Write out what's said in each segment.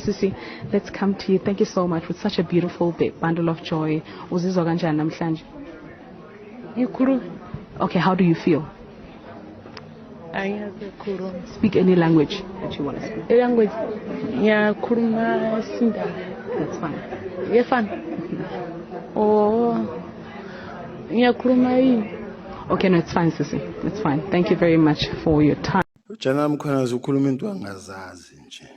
Sisi, let's come to you. Thank you so much with such a beautiful bundle of joy. Uzizwa kanjani namhlanje? Okay, how do you feel? Speak any language that you want to speak. Language. That's fine. Okay, no, it's fine, Sisi. It's fine. Thank you very much for your time. General Mkhwanazi ukhuluma into angazazi nje.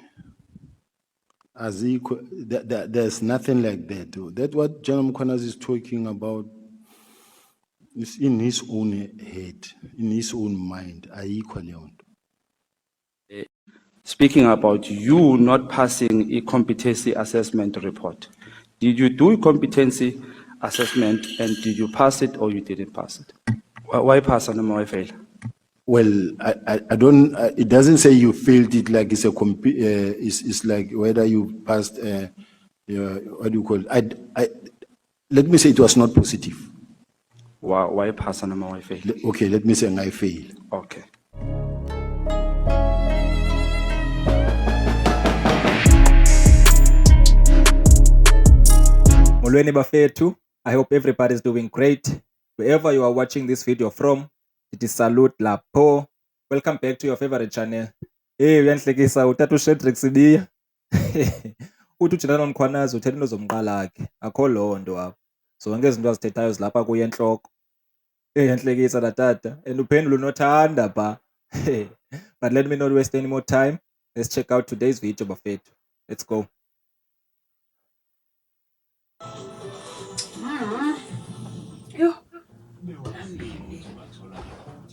There's nothing like that. That what General Mkhwanazi is talking about is in his own head, in his own mind. Speaking about you not passing a competency assessment report, did you do a competency assessment and did you pass it or you didn't pass it? Why pass and why fail? Well, I don't. It doesn't say you failed it like it's a it's like whether you passed. What do you call it? Let me say it was not positive. Why pass and why fail? Okay, let me say I fail. Okay. Molweni bafethu, I hope everybody is doing great. Wherever you are watching this video from, it is salute lapho. Welcome back to your favorite channel. Hey, uyanhlekisa utata uShedrick Sibiya. Uthi uJenerali Mkhwanazi uthetha into zomqala wakhe. Akho lonto apha. Zonke izinto azithethayo zilapha kuye enhloko. Hey, uyanhlekisa tatata and uphendula unothanda ba. But let me not waste any more time. Let's check out today's video bafethu. Let's go.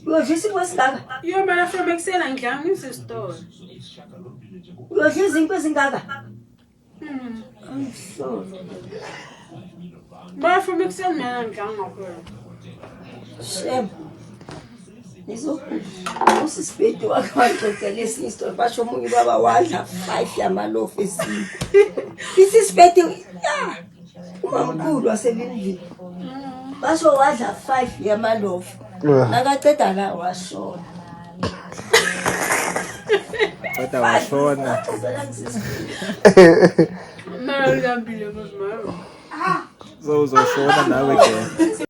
Uyodlisa kwesingaka? Yo mana from eksena ngidla ngisistore. Uyodlisa kwesingaka? I'm sorry. Mana from eksena mina ngidla ngakhona. Shem. Nizo. Usisipedi wakwaxoxela esinye istori basho omunye baba wadla 5 yamalofu esini. Isisipedi ya. Umamkhulu waselindini. Basho wadla 5 yamalofu. Nakaceda la washona. Wata washona.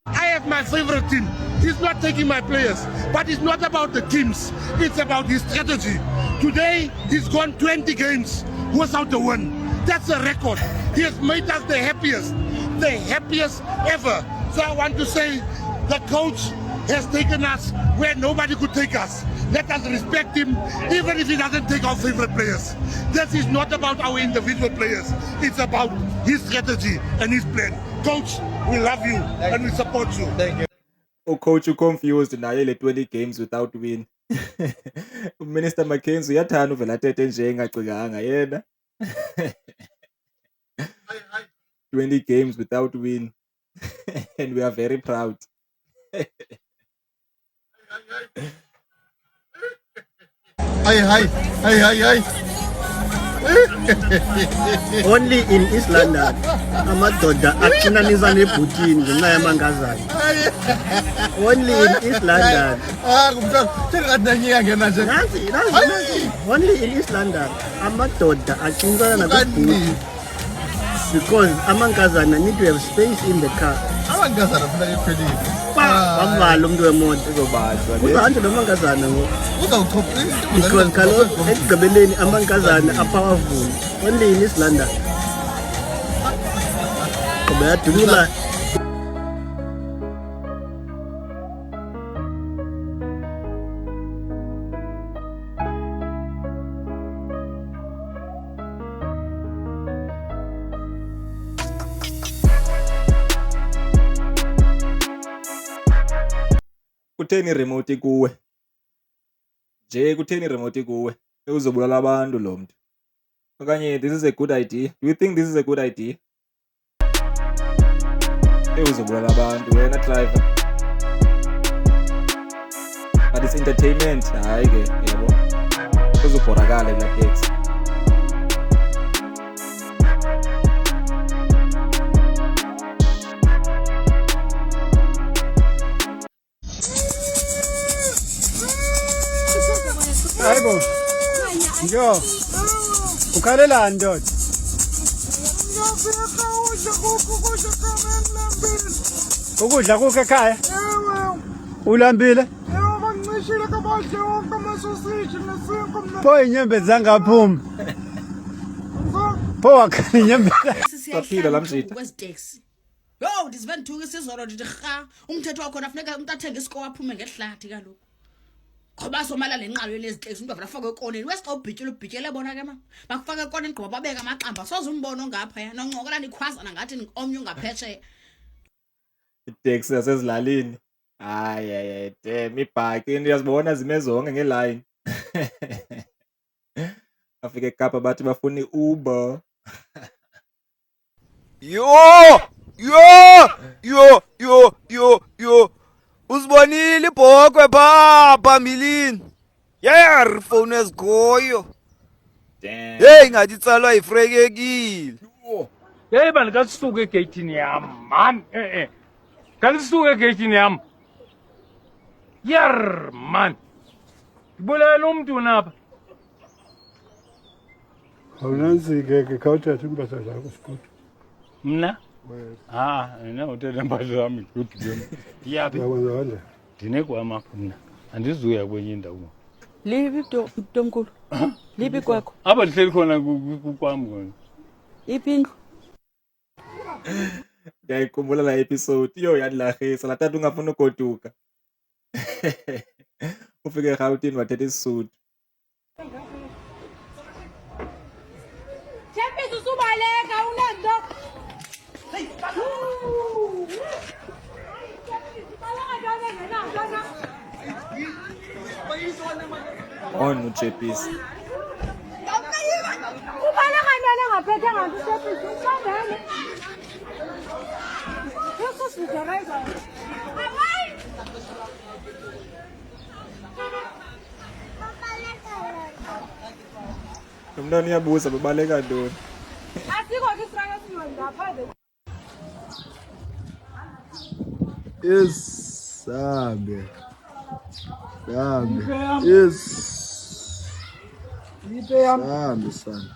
I have my favorite team. He's not taking my players, but it's not about the teams. It's about his strategy. Today, he's gone 20 games without a win. That's a record. He has made us the happiest ever. So I want to say the coach has taken us where nobody could take us. Let us respect him, even if he doesn't take our favorite players. This is not about our individual players. It's about his strategy and his plan. Coach, we love you and we support you. Thank you. Oh, coach, you confused now. You 20 games without win. Minister Mackenzie, uyathanda uvela athethe nje engacikanga yena. 20 games without win. And we are very proud. Hi. Only in East London amadoda aqinanisa nebhutini ngenxa yamangazana. Only in East London. Only in East London amadoda aqinana nebhutini because amangazana need to have space in the car. Amangazana funa ephelile. Bavala umuntu wemoto uzobashwa. Uzahamba nomangazana ngoku. Uzawuchopha because kaloku ekugqibeleni amangazana apowerful. Only in East London. Bayadudula. Kutheni remote kuwe? Nje kutheni remote kuwe? Uzobulala abantu lo muntu. Okanye this is a good idea. Do you think this is a good idea? Uzobulala abantu wena driver. But it's entertainment. Hayi ke yabo. Uzobhorakala kula taxi. Hayibo. Yo. ukhalelani ndoda? Ukudla kukho ekhaya? Ulambile? Pho inyembe zangaphuma. Pho wakhala inyembe. Saphila lamjita. kweziteksi. Yo, ndisive ndithuka isizolo ndithi rha, umthetho wakho nafuneka umuntu athenge isikolo aphume ngehlathi kaloku. Ngoba somala lenqalo leziteksi umuntu avela afake ekoneni. Wesixa ubhityele bona ke mama. Bakufaka ekoneni gqiba babeka amaxamba. Soze umbone ongapha ya. Noncokola nikhwazana ngathi omnye ungaphetshe. Iteksi yasezilalini. Hayi damn ibhaki into yazibona zime zonke ngeline. Afike eKapa bathi bafuna iUber. Yo. Uzibonile ibhokwe pha milini. Yer phone esikhoyo. Damn. Hey ngathi itsalwa ifrekekile. Hey man, kasisuke egeyithini yam man. Kasisuke egeyithini yam. Yar man. Ngibulala umuntu napha. Awunanzi-ke ke khawuthathe impahla zakho sikude. Mna? Mina uthetha impahla zami good game. Yapi? Uyakwenza kanjani? Ndinekwama mna. Andizuya kwenye indawo. Lipi mntomkhulu? Lipi kwakho? Apha ndihleli khona kwam kona. Ipindlu. Ngiyayikhumbula la episode. Yo yadilahisa latata ungafuna ugoduka. Ufike eGauteng wathetha isisudu. Thembisa usubaleka unento. On uJepisi. Ubaleka ntwana ngaphethe ngathi thembisa usandane. Yesus videoizer. Umntwana uyabuza bebaleka ntoni. Asikho kisiraka sinondapha. Sabe. Yes. Sabe sana.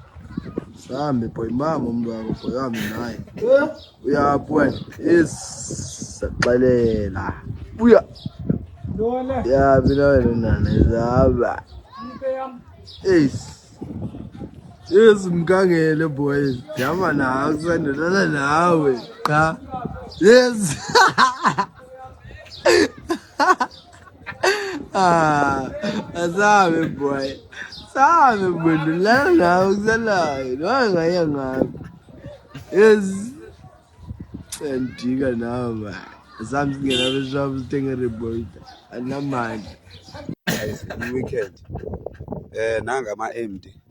Sabe boy mama umntu wakho boy wami naye. Uyapho yes saxelela. Buya. Ya mina wena nezaba. Yes mkangele boy. Jama nawe kusandana nawe. Cha. Yes. Asabe boy. Sabe boy la nawe kusalayo. Wangaya ngapi. Yes. Ndika nawe man. Asam singena beshabu sithenga reporter. Anamandla. Weekend. Nanga ama-MD.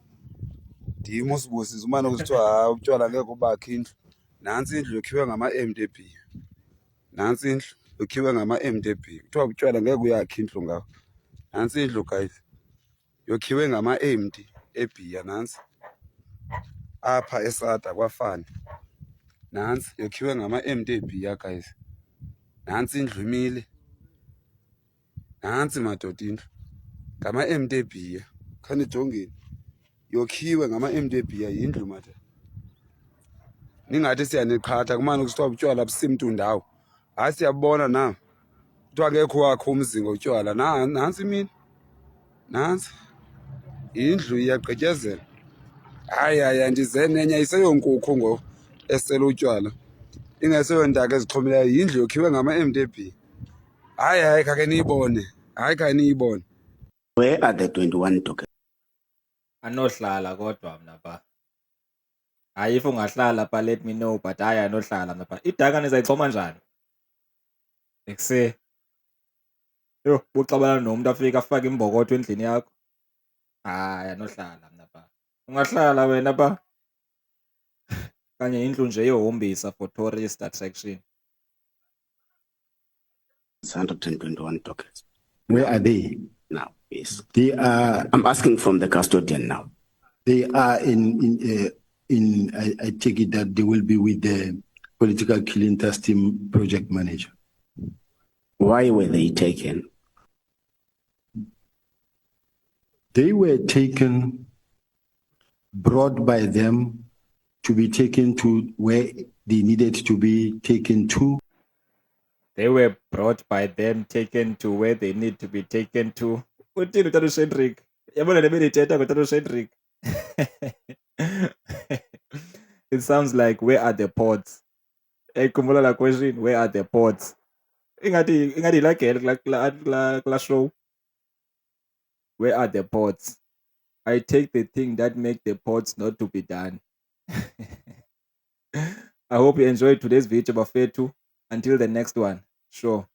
Ndimo sibusiza umane kusithiwa utshwala ngeke ubakhe indlu. Nansi indlu yokhiwe ngama-MDB. Nansi indlu yokhiwe ngama-MDB. Kuthiwa utshwala ngeke uyakhe indlu ngawo. Nansi indlu guys. Yokhiwe ngama-MD eBhiya nansi. Apha eSada kwafana. Nansi yokhiwe ngama-MD eBhiya guys. Nansi indlu imile. Nansi madoda indlu. Ngama-MD eBhiya. Khani jongeni. Yokhiwe ngama-MD eBhiya indlu manje. Ningathi siyaniqhatha kumane kusithiwa utshwala busimntu ndawo. Hayi siyabona na. Kuthiwa ngekho wakho umzingo utshwala. Nansi mina. Nansi. Indlu iyagqityezela. Hayi ndize nenye iseyonkukhu ngo esela utshwala. Ingeseyo ndaka ezixhomileyo indlu yokhiwe ngama-MDB. Hayi kake niyibone. Hayi kake niyibone. Where are the 21 documents? Anohlala kodwa mna ba. Hayi if ungahlala pa let me know but hayi anohlala mna ba. Idaka nizayixhoma njani? Ekuse. Yo, buxabana nomuntu afika afaka imbokotho endlini yakho. Hayi anohlala mna ba. Ungahlala wena ba. Kanye indlu nje yohombisa for tourist attraction. 121 documents. Where are they? Now, yes. They are I'm asking from the custodian now. they are in I take it that they will be with the political killing task team project manager. Why were they taken? They were taken brought by them to be taken to where they needed to be taken to. They were brought by them, taken to where they need to be taken to. Uthini uTata uShendrick? Yabona le meditata ngoTata uShendrick. It sounds like, where are the pods? Khumbula la question, where are the pods? Ingathi la girl la show. Where are the pods? I take the thing that make the pods not to be done. I hope you enjoyed today's video, Bafethu. Until the next one, sure.